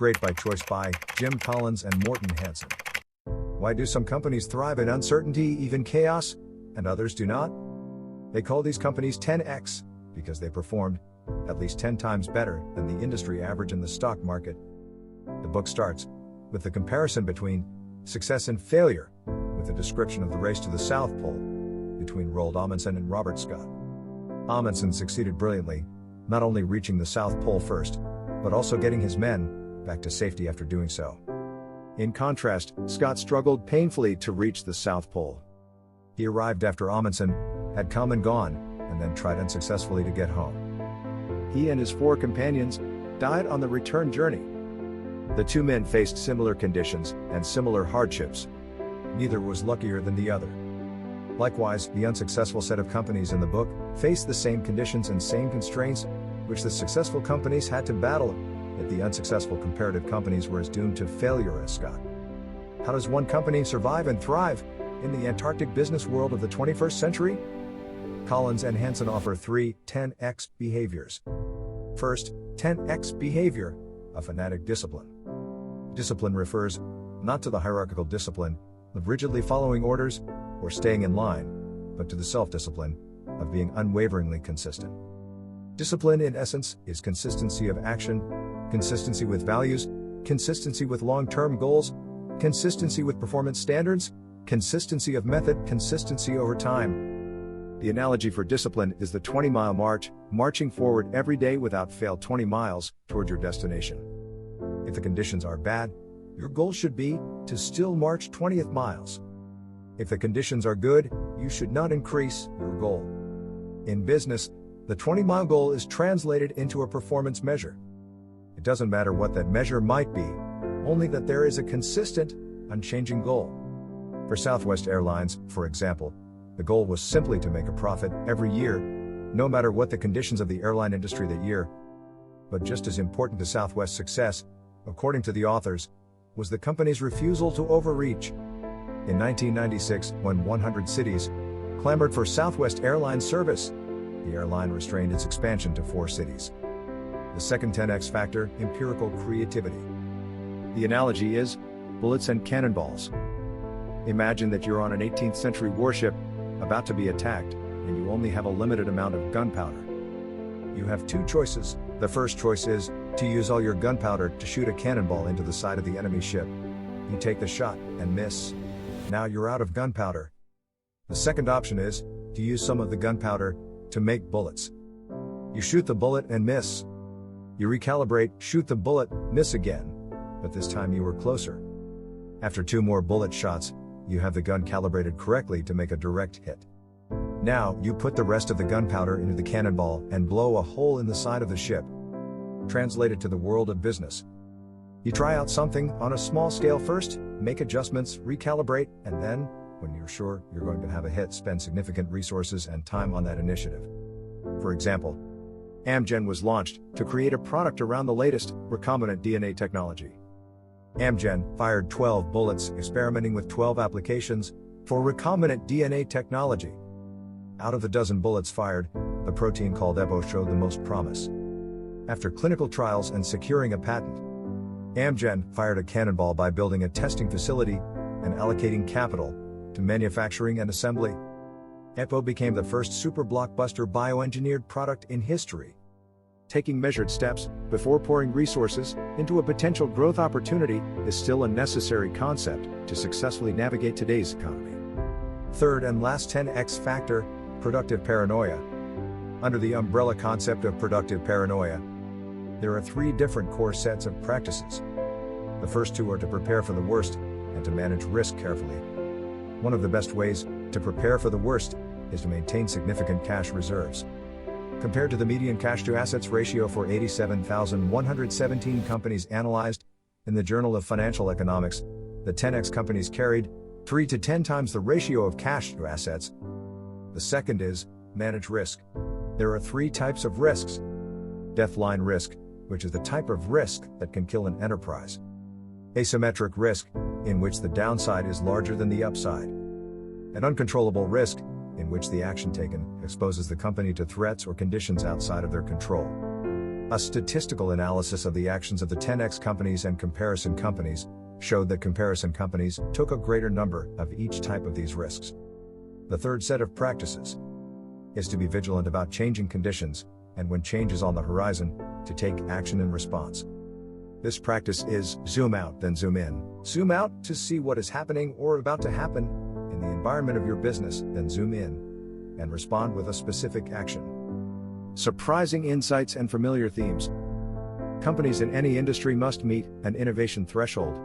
Great by choice by Jim Collins and Morten Hansen. Why do some companies thrive in uncertainty, even chaos, and others do not? They call these companies 10x because they performed at least 10 times better than the industry average in the stock market. The book starts with the comparison between success and failure, with a description of the race to the South Pole between Roald Amundsen and Robert Scott. Amundsen succeeded brilliantly, not only reaching the South Pole first, but also getting his men back to safety after doing so. In contrast, Scott struggled painfully to reach the South Pole. He arrived after Amundsen had come and gone, and then tried unsuccessfully to get home. He and his 4 companions died on the return journey. The 2 men faced similar conditions and similar hardships. Neither was luckier than the other. Likewise, the unsuccessful set of companies in the book faced the same conditions and same constraints, which the successful companies had to battle, yet the unsuccessful comparative companies were as doomed to failure as Scott. How does one company survive and thrive in the Antarctic business world of the 21st century? Collins and Hansen offer 3 10x behaviors. First, 10x behavior, a fanatic discipline. Discipline refers not to the hierarchical discipline of rigidly following orders or staying in line, but to the self-discipline of being unwaveringly consistent. Discipline, in essence, is consistency of action, consistency with values, consistency with long-term goals, consistency with performance standards, consistency of method, consistency over time. The analogy for discipline is the 20-mile march, marching forward every day without fail 20 miles toward your destination. If the conditions are bad, your goal should be to still march 20 miles. If the conditions are good, you should not increase your goal. In business, the 20-mile goal is translated into a performance measure. It doesn't matter what that measure might be, only that there is a consistent, unchanging goal. For Southwest Airlines, for example, the goal was simply to make a profit every year, no matter what the conditions of the airline industry that year. But just as important to Southwest's success, according to the authors, was the company's refusal to overreach. In 1996, when 100 cities clamored for Southwest Airlines service, the airline restrained its expansion to 4 cities. The second 10x factor, empirical creativity. The analogy is bullets and cannonballs. Imagine that you're on an 18th century warship about to be attacked, and you only have a limited amount of gunpowder. You have 2 choices. The first choice is to use all your gunpowder to shoot a cannonball into the side of the enemy ship. You take the shot and miss. Now you're out of gunpowder. The second option is to use some of the gunpowder to make bullets. You shoot the bullet and miss. You recalibrate, shoot the bullet, miss again, but this time you were closer. After 2 more bullet shots, you have the gun calibrated correctly to make a direct hit. Now, you put the rest of the gunpowder into the cannonball and blow a hole in the side of the ship. Translated to the world of business. You try out something on a small scale first, make adjustments, recalibrate, and then, when you're sure you're going to have a hit, spend significant resources and time on that initiative. For example, Amgen was launched to create a product around the latest recombinant DNA technology. Amgen fired 12 bullets experimenting with 12 applications for recombinant DNA technology. Out of the dozen bullets fired, the protein called EPO showed the most promise. After clinical trials and securing a patent, Amgen fired a cannonball by building a testing facility and allocating capital to manufacturing and assembly. EPO became the first super blockbuster bioengineered product in history. Taking measured steps before pouring resources into a potential growth opportunity is still a necessary concept to successfully navigate today's economy. Third and last 10x factor, productive paranoia. Under the umbrella concept of productive paranoia, there are 3 different core sets of practices. The first 2 are to prepare for the worst and to manage risk carefully. One of the best ways to prepare for the worst is to maintain significant cash reserves. Compared to the median cash-to-assets ratio for 87,117 companies analyzed in the Journal of Financial Economics, the 10x companies carried 3 to 10 times the ratio of cash to assets. The second is manage risk. There are 3 types of risks. Death-line risk, which is the type of risk that can kill an enterprise. Asymmetric risk, in which the downside is larger than the upside. And uncontrollable risk, in which the action taken exposes the company to threats or conditions outside of their control. A statistical analysis of the actions of the 10x companies and comparison companies showed that comparison companies took a greater number of each type of these risks. The third set of practices is to be vigilant about changing conditions, and when change is on the horizon, to take action in response. This practice is zoom out, then zoom in. Zoom out to see what is happening or about to happen in the environment of your business, then zoom in and respond with a specific action. Surprising insights and familiar themes. Companies in any industry must meet an innovation threshold.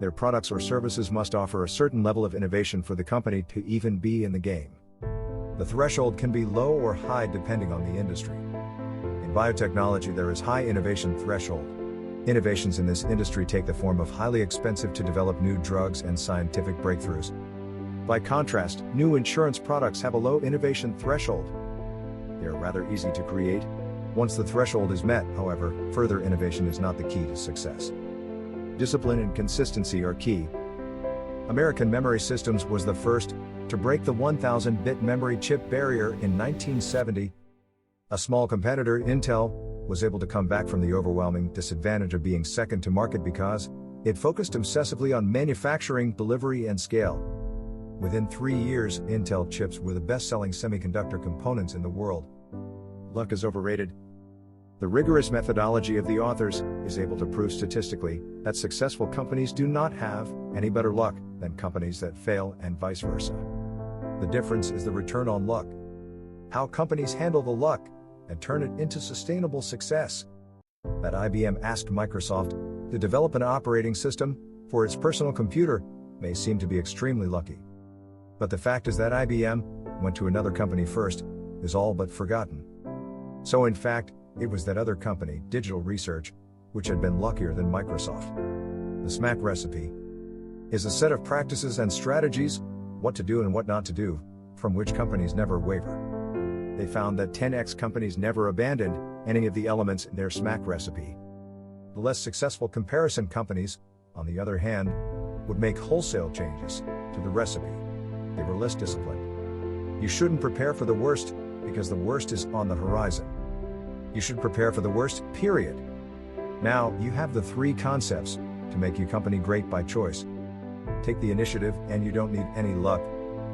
Their products or services must offer a certain level of innovation for the company to even be in the game. The threshold can be low or high depending on the industry. In biotechnology, there is high innovation threshold. Innovations in this industry take the form of highly expensive to develop new drugs and scientific breakthroughs. By contrast, new insurance products have a low innovation threshold. They are rather easy to create. Once the threshold is met, however, further innovation is not the key to success. Discipline and consistency are key. American Memory Systems was the first to break the 1000-bit memory chip barrier in 1970. A small competitor, Intel, was able to come back from the overwhelming disadvantage of being second to market because it focused obsessively on manufacturing, delivery, and scale. Within 3 years, Intel chips were the best-selling semiconductor components in the world. Luck is overrated. The rigorous methodology of the authors is able to prove statistically that successful companies do not have any better luck than companies that fail, and vice versa. The difference is the return on luck. How companies handle the luck and turn it into sustainable success. That IBM asked Microsoft to develop an operating system for its personal computer may seem to be extremely lucky. But the fact is that IBM went to another company first is all but forgotten. So in fact, it was that other company, Digital Research, which had been luckier than Microsoft. The SMAC recipe is a set of practices and strategies, what to do and what not to do, from which companies never waver. They found that 10x companies never abandoned any of the elements in their SMAC recipe. The less successful comparison companies, on the other hand, would make wholesale changes to the recipe. They were less disciplined. You shouldn't prepare for the worst, because the worst is on the horizon. You should prepare for the worst, period. Now, you have the 3 concepts to make your company great by choice. Take the initiative, and you don't need any luck,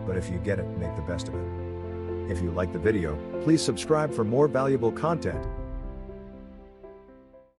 but if you get it, make the best of it. If you like the video, please subscribe for more valuable content.